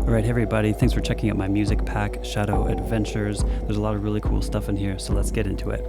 Alright, hey everybody, thanks for checking out my music pack, Shadow Adventures. There's a lot of really cool stuff in here, so let's get into it.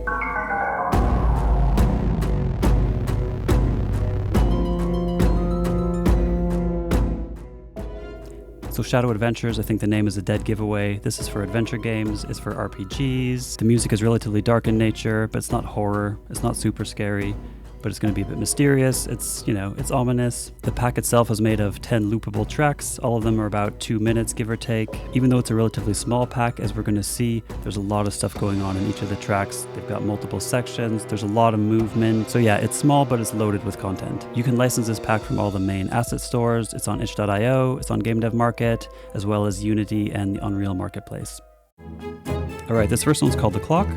So Shadow Adventures, I think the name is a dead giveaway. This is for adventure games, it's for RPGs. The music is relatively dark in nature, but it's not horror, it's not super scary, but it's going to be a bit mysterious. It's ominous. The pack itself is made of 10 loopable tracks. All of them are about 2 minutes, give or take. Even though it's a relatively small pack, as we're going to see, there's a lot of stuff going on in each of the tracks. They've got multiple sections. There's a lot of movement. So yeah, it's small, but it's loaded with content. You can license this pack from all the main asset stores. It's on itch.io, it's on GameDev Market, as well as Unity and the Unreal Marketplace. All right, this first one's called The Clock.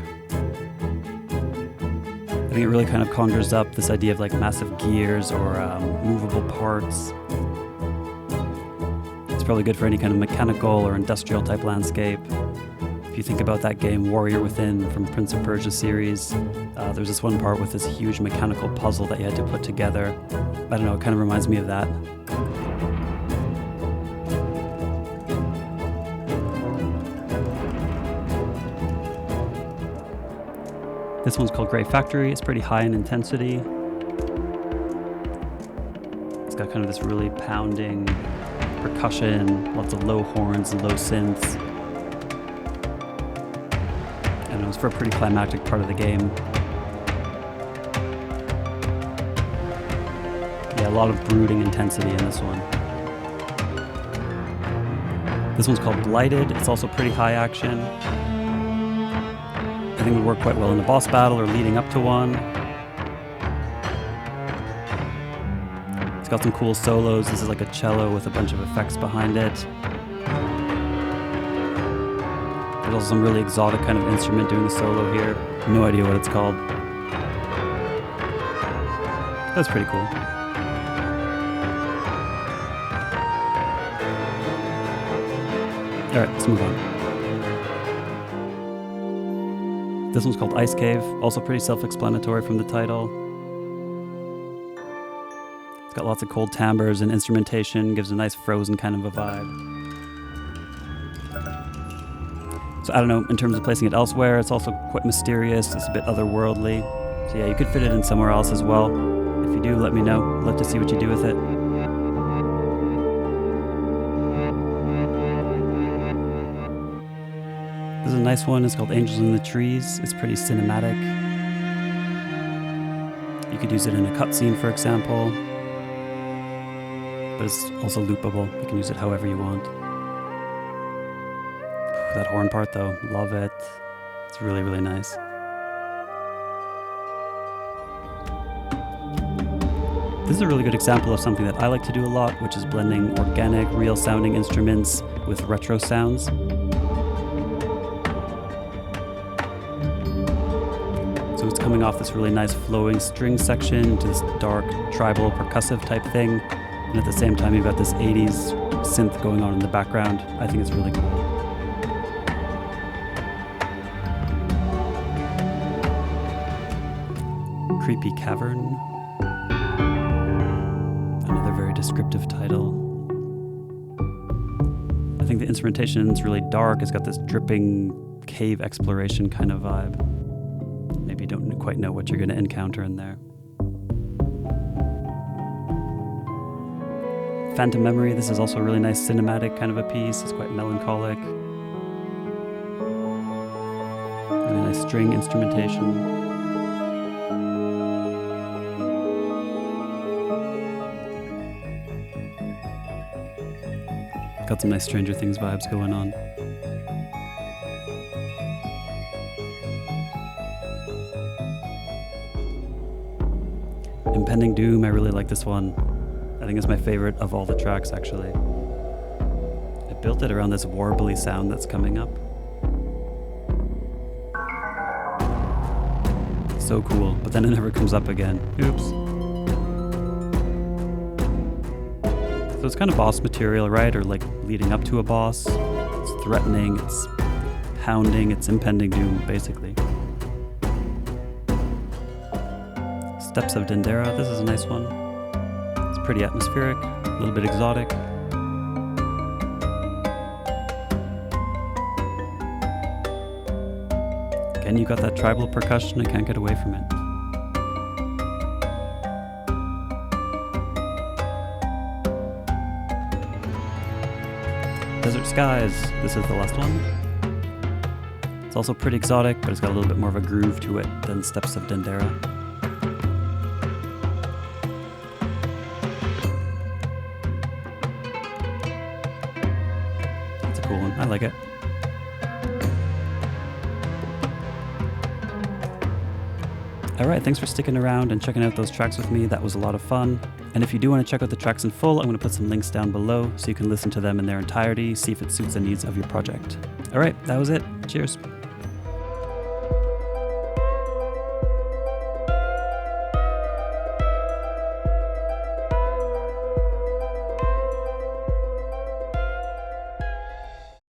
I think it really kind of conjures up this idea of like massive gears or movable parts. It's probably good for any kind of mechanical or industrial type landscape. If you think about that game Warrior Within from Prince of Persia series, there's this one part with this huge mechanical puzzle that you had to put together. I don't know, it kind of reminds me of that. This one's called Grey Factory. It's pretty high in intensity. It's got kind of this really pounding percussion, lots of low horns and low synths. I don't know, it's for a pretty climactic part of the game. Yeah, a lot of brooding intensity in this one. This one's called Blighted. It's also pretty high action. I think it would work quite well in a boss battle or leading up to one. It's got some cool solos. This is like a cello with a bunch of effects behind it. There's also some really exotic kind of instrument doing the solo here. No idea what it's called. That's pretty cool. Alright, let's move on. This one's called Ice Cave, also pretty self-explanatory from the title. It's got lots of cold timbres and instrumentation, gives a nice frozen kind of a vibe. So I don't know, in terms of placing it elsewhere, it's also quite mysterious, it's a bit otherworldly. So yeah, you could fit it in somewhere else as well. If you do, let me know. I'd love to see what you do with it. This is a nice one. It's called Angels in the Trees. It's pretty cinematic. You could use it in a cutscene, for example. But it's also loopable. You can use it however you want. That horn part, though, love it. It's really, really nice. This is a really good example of something that I like to do a lot, which is blending organic, real-sounding instruments with retro sounds. So it's coming off this really nice flowing string section to this dark tribal percussive type thing. And at the same time, you've got this 80s synth going on in the background. I think it's really cool. Creepy Cavern. Another very descriptive title. I think the instrumentation is really dark. It's got this dripping cave exploration kind of vibe. Maybe you don't quite know what you're going to encounter in there. Phantom Memory, this is also a really nice cinematic kind of a piece. It's quite melancholic. Really nice string instrumentation. Got some nice Stranger Things vibes going on. Impending Doom, I really like this one. I think it's my favorite of all the tracks, actually. I built it around this warbly sound that's coming up. So cool, but then it never comes up again. Oops. So it's kind of boss material, right? Or like leading up to a boss. It's threatening, it's pounding, it's impending doom, basically. Steps of Dendera, this is a nice one. It's pretty atmospheric, a little bit exotic. Again, you got that tribal percussion, I can't get away from it. Desert Skies, this is the last one. It's also pretty exotic, but it's got a little bit more of a groove to it than Steps of Dendera. That's a cool one, I like it. Alright, thanks for sticking around and checking out those tracks with me. That was a lot of fun. And if you do want to check out the tracks in full, I'm going to put some links down below so you can listen to them in their entirety, see if it suits the needs of your project. Alright, that was it. Cheers.